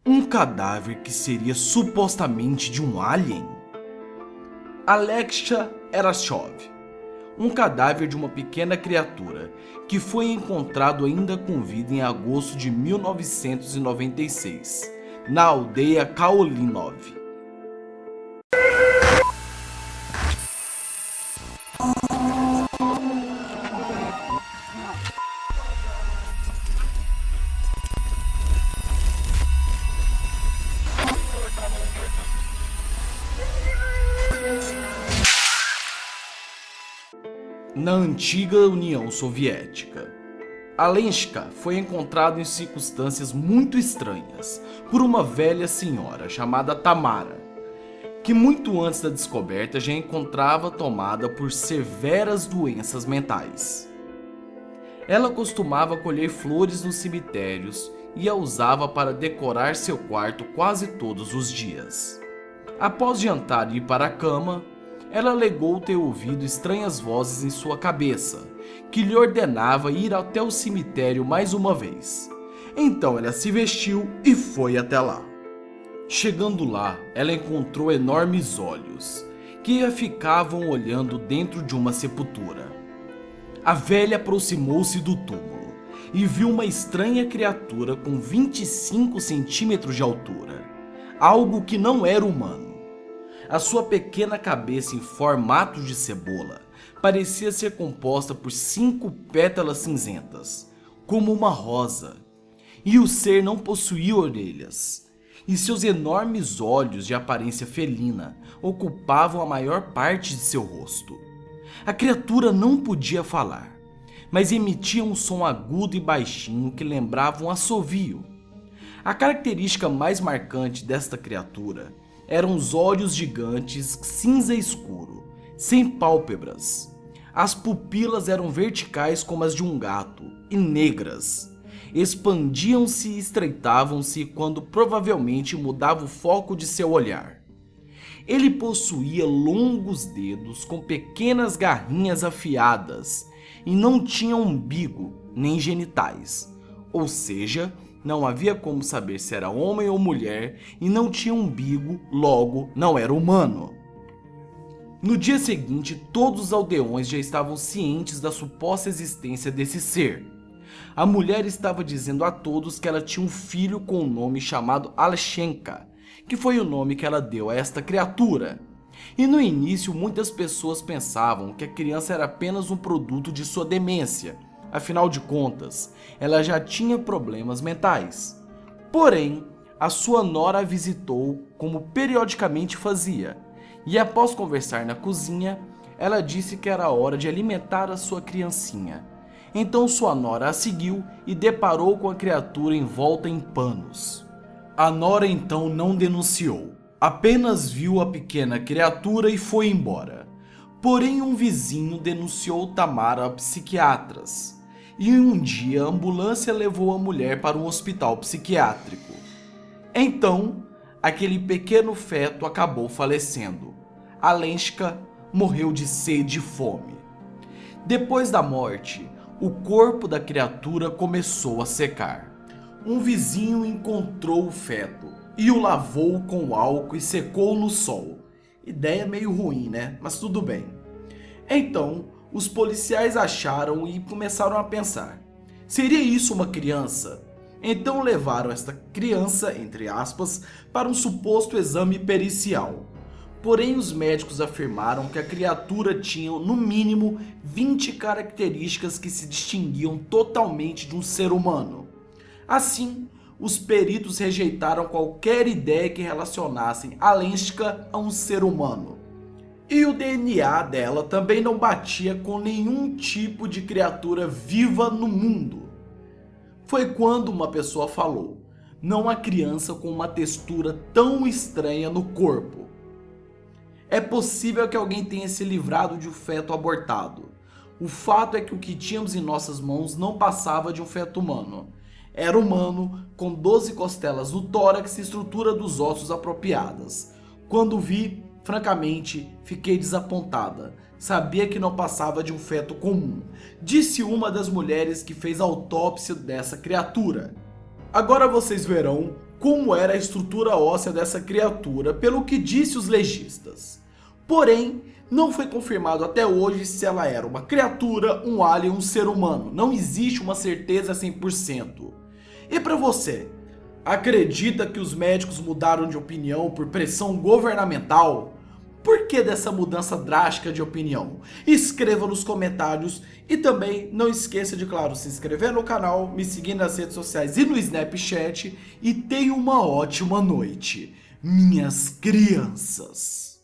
Um cadáver que seria supostamente de um alien? Alexia Erashov, um cadáver de uma pequena criatura que foi encontrado ainda com vida em agosto de 1996, na aldeia Kaolinov. Na antiga União Soviética, Alenshka foi encontrado em circunstâncias muito estranhas por uma velha senhora chamada Tamara, que muito antes da descoberta já encontrava tomada por severas doenças mentais. Ela costumava colher flores nos cemitérios e a usava para decorar seu quarto quase todos os dias. Após jantar e ir para a cama, ela alegou ter ouvido estranhas vozes em sua cabeça, que lhe ordenava ir até o cemitério mais uma vez. Então ela se vestiu e foi até lá. Chegando lá, ela encontrou enormes olhos, que a ficavam olhando dentro de uma sepultura. A velha aproximou-se do túmulo e viu uma estranha criatura com 25 centímetros de altura, algo que não era humano. A sua pequena cabeça em formato de cebola parecia ser composta por 5 pétalas cinzentas, como uma rosa, e o ser não possuía orelhas, e seus enormes olhos de aparência felina ocupavam a maior parte de seu rosto. A criatura não podia falar, mas emitia um som agudo e baixinho que lembrava um assovio. A característica mais marcante desta criatura eram os olhos gigantes cinza escuro, sem pálpebras. As pupilas eram verticais como as de um gato e negras. Expandiam-se e estreitavam-se quando provavelmente mudava o foco de seu olhar. Ele possuía longos dedos com pequenas garrinhas afiadas e não tinha umbigo nem genitais, ou seja, não havia como saber se era homem ou mulher e não tinha umbigo, logo não era humano. No dia seguinte, todos os aldeões já estavam cientes da suposta existência desse ser. A mulher estava dizendo a todos que ela tinha um filho com um nome chamado Alshenka, que foi o nome que ela deu a esta criatura. E no início muitas pessoas pensavam que a criança era apenas um produto de sua demência. Afinal de contas, ela já tinha problemas mentais. Porém, a sua nora a visitou como periodicamente fazia, e após conversar na cozinha, ela disse que era hora de alimentar a sua criancinha. Então sua nora a seguiu e deparou com a criatura envolta em panos. A nora então não denunciou, apenas viu a pequena criatura e foi embora. Porém, um vizinho denunciou Tamara a psiquiatras. E um dia a ambulância levou a mulher para um hospital psiquiátrico. Então, aquele pequeno feto acabou falecendo. Alenshka morreu de sede e fome. Depois da morte, o corpo da criatura começou a secar. Um vizinho encontrou o feto e o lavou com álcool e secou no sol. Ideia meio ruim, né? Mas tudo bem. Então, os policiais acharam e começaram a pensar: seria isso uma criança? Então levaram esta criança, entre aspas, para um suposto exame pericial. Porém, os médicos afirmaram que a criatura tinha no mínimo 20 características que se distinguiam totalmente de um ser humano. Assim, os peritos rejeitaram qualquer ideia que relacionassem Alenshka a um ser humano. E o DNA dela também não batia com nenhum tipo de criatura viva no mundo. Foi quando uma pessoa falou: não há criança com uma textura tão estranha no corpo. É possível que alguém tenha se livrado de um feto abortado. O fato é que o que tínhamos em nossas mãos não passava de um feto humano. Era humano, com 12 costelas no tórax e estrutura dos ossos apropriadas. Quando vi, francamente, fiquei desapontada. Sabia que não passava de um feto comum, disse uma das mulheres que fez a autópsia dessa criatura. Agora vocês verão como era a estrutura óssea dessa criatura, pelo que disse os legistas. Porém, não foi confirmado até hoje se ela era uma criatura, um alien ou um ser humano. Não existe uma certeza 100%. E para você, acredita que os médicos mudaram de opinião por pressão governamental? Por que dessa mudança drástica de opinião? Escreva nos comentários e também não esqueça de, claro, se inscrever no canal, me seguir nas redes sociais e no Snapchat e tenha uma ótima noite, minhas crianças.